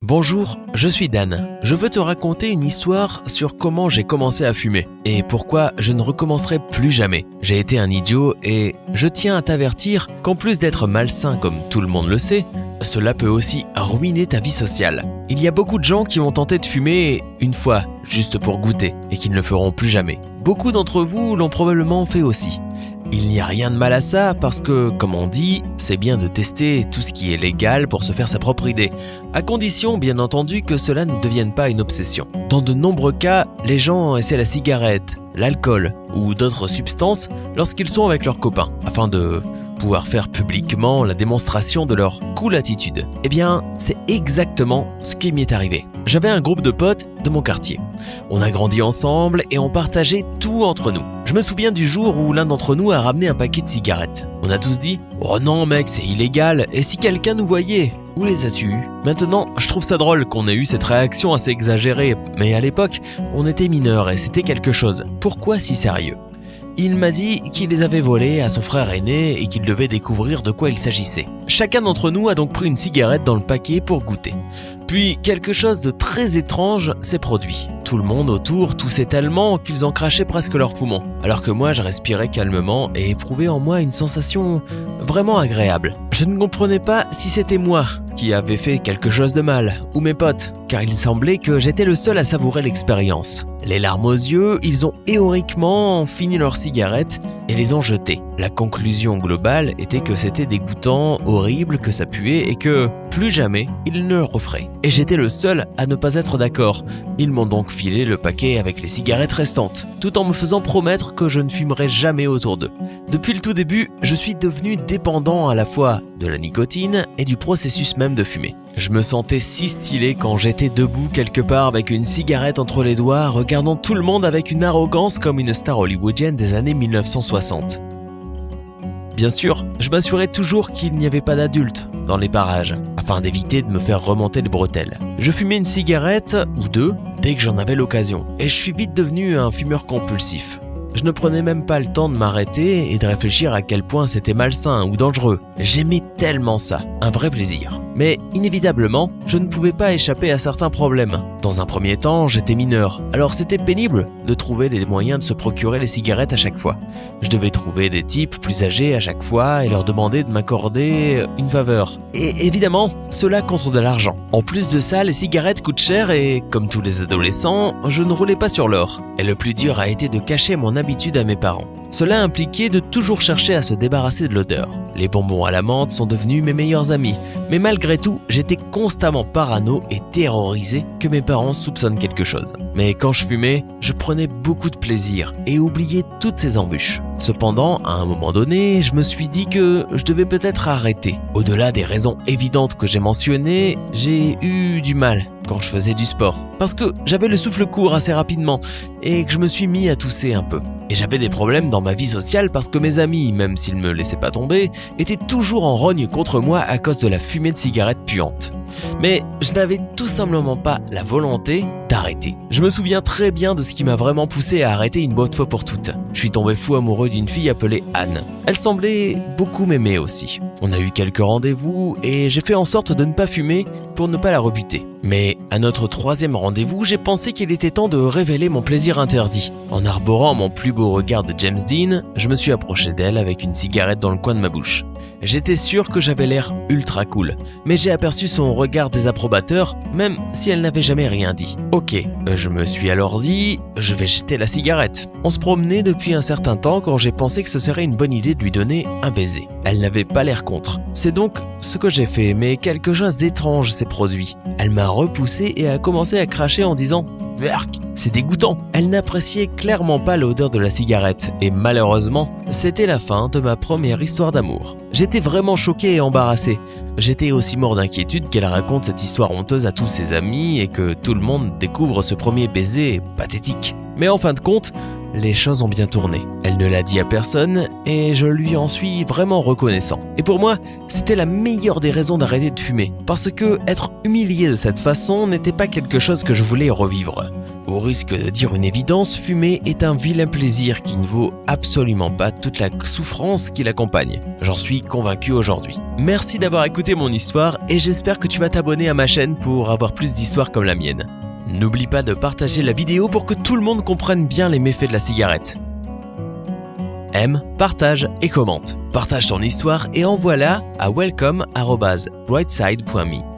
Bonjour, je suis Dan. Je veux te raconter une histoire sur comment j'ai commencé à fumer et pourquoi je ne recommencerai plus jamais. J'ai été un idiot et je tiens à t'avertir qu'en plus d'être malsain comme tout le monde le sait, cela peut aussi ruiner ta vie sociale. Il y a beaucoup de gens qui ont tenté de fumer une fois, juste pour goûter, et qui ne le feront plus jamais. Beaucoup d'entre vous l'ont probablement fait aussi. Il n'y a rien de mal à ça parce que, comme on dit, c'est bien de tester tout ce qui est légal pour se faire sa propre idée, à condition bien entendu que cela ne devienne pas une obsession. Dans de nombreux cas, les gens essaient la cigarette, l'alcool ou d'autres substances lorsqu'ils sont avec leurs copains, afin de pouvoir faire publiquement la démonstration de leur cool attitude. Eh bien, c'est exactement ce qui m'est arrivé. J'avais un groupe de potes de mon quartier. On a grandi ensemble et on partageait tout entre nous. Je me souviens du jour où l'un d'entre nous a ramené un paquet de cigarettes. On a tous dit « Oh non mec, c'est illégal, et si quelqu'un nous voyait ? Où les as-tu eus ?» Maintenant, je trouve ça drôle qu'on ait eu cette réaction assez exagérée, mais à l'époque, on était mineurs et c'était quelque chose. Pourquoi si sérieux ? Il m'a dit qu'il les avait volés à son frère aîné et qu'il devait découvrir de quoi il s'agissait. Chacun d'entre nous a donc pris une cigarette dans le paquet pour goûter. Puis, quelque chose de très étrange s'est produit. Tout le monde autour toussait tellement qu'ils en crachaient presque leurs poumons, alors que moi je respirais calmement et éprouvais en moi une sensation vraiment agréable. Je ne comprenais pas si c'était moi qui avais fait quelque chose de mal, ou mes potes, car il semblait que j'étais le seul à savourer l'expérience. Les larmes aux yeux, ils ont héroïquement fini leurs cigarettes et les ont jetées. La conclusion globale était que c'était dégoûtant, horrible, que ça puait et que, plus jamais, ils ne le referaient. Et j'étais le seul à ne pas être d'accord. Ils m'ont donc filé le paquet avec les cigarettes restantes, tout en me faisant promettre que je ne fumerais jamais autour d'eux. Depuis le tout début, je suis devenu dépendant à la fois de la nicotine et du processus même de fumer. Je me sentais si stylé quand j'étais debout quelque part avec une cigarette entre les doigts, regardant tout le monde avec une arrogance comme une star hollywoodienne des années 1960. Bien sûr, je m'assurais toujours qu'il n'y avait pas d'adultes dans les parages, afin d'éviter de me faire remonter les bretelles. Je fumais une cigarette ou deux dès que j'en avais l'occasion, et je suis vite devenu un fumeur compulsif. Je ne prenais même pas le temps de m'arrêter et de réfléchir à quel point c'était malsain ou dangereux. J'aimais tellement ça, un vrai plaisir. Mais inévitablement, je ne pouvais pas échapper à certains problèmes. Dans un premier temps, j'étais mineur, alors c'était pénible de trouver des moyens de se procurer les cigarettes à chaque fois. Je devais trouver des types plus âgés à chaque fois et leur demander de m'accorder une faveur. Et évidemment, cela contre de l'argent. En plus de ça, les cigarettes coûtent cher et, comme tous les adolescents, je ne roulais pas sur l'or. Et le plus dur a été de cacher mon habitude à mes parents. Cela impliquait de toujours chercher à se débarrasser de l'odeur. Les bonbons à la menthe sont devenus mes meilleurs amis, mais malgré tout, j'étais constamment parano et terrorisé que mes parents soupçonnent quelque chose. Mais quand je fumais, je prenais beaucoup de plaisir et oubliais toutes ces embûches. Cependant, à un moment donné, je me suis dit que je devais peut-être arrêter. Au-delà des raisons évidentes que j'ai mentionnées, j'ai eu du mal quand je faisais du sport, parce que j'avais le souffle court assez rapidement et que je me suis mis à tousser un peu. Et j'avais des problèmes dans ma vie sociale parce que mes amis, même s'ils me laissaient pas tomber, étaient toujours en rogne contre moi à cause de la fumée de cigarettes puantes. Mais je n'avais tout simplement pas la volonté d'arrêter. Je me souviens très bien de ce qui m'a vraiment poussé à arrêter une bonne fois pour toutes. Je suis tombé fou amoureux d'une fille appelée Anne. Elle semblait beaucoup m'aimer aussi. On a eu quelques rendez-vous et j'ai fait en sorte de ne pas fumer pour ne pas la rebuter. Mais à notre troisième rendez-vous, j'ai pensé qu'il était temps de révéler mon plaisir interdit. En arborant mon plus beau regard de James Dean, je me suis approché d'elle avec une cigarette dans le coin de ma bouche. J'étais sûr que j'avais l'air ultra cool, mais j'ai aperçu son regard désapprobateur, même si elle n'avait jamais rien dit. Ok, je me suis alors dit, je vais jeter la cigarette. On se promenait depuis un certain temps quand j'ai pensé que ce serait une bonne idée de lui donner un baiser. Elle n'avait pas l'air contre. C'est donc ce que j'ai fait, mais quelque chose d'étrange s'est produit. Elle m'a repoussé et a commencé à cracher en disant « Verk !» C'est dégoûtant. Elle n'appréciait clairement pas l'odeur de la cigarette et malheureusement, c'était la fin de ma première histoire d'amour. J'étais vraiment choqué et embarrassé. J'étais aussi mort d'inquiétude qu'elle raconte cette histoire honteuse à tous ses amis et que tout le monde découvre ce premier baiser pathétique. Mais en fin de compte, les choses ont bien tourné. Elle ne l'a dit à personne et je lui en suis vraiment reconnaissant. Et pour moi, c'était la meilleure des raisons d'arrêter de fumer. Parce que être humilié de cette façon n'était pas quelque chose que je voulais revivre. Au risque de dire une évidence, fumer est un vilain plaisir qui ne vaut absolument pas toute la souffrance qui l'accompagne. J'en suis convaincu aujourd'hui. Merci d'avoir écouté mon histoire et j'espère que tu vas t'abonner à ma chaîne pour avoir plus d'histoires comme la mienne. N'oublie pas de partager la vidéo pour que tout le monde comprenne bien les méfaits de la cigarette. Aime, partage et commente. Partage ton histoire et envoie-la à welcome@brightside.me.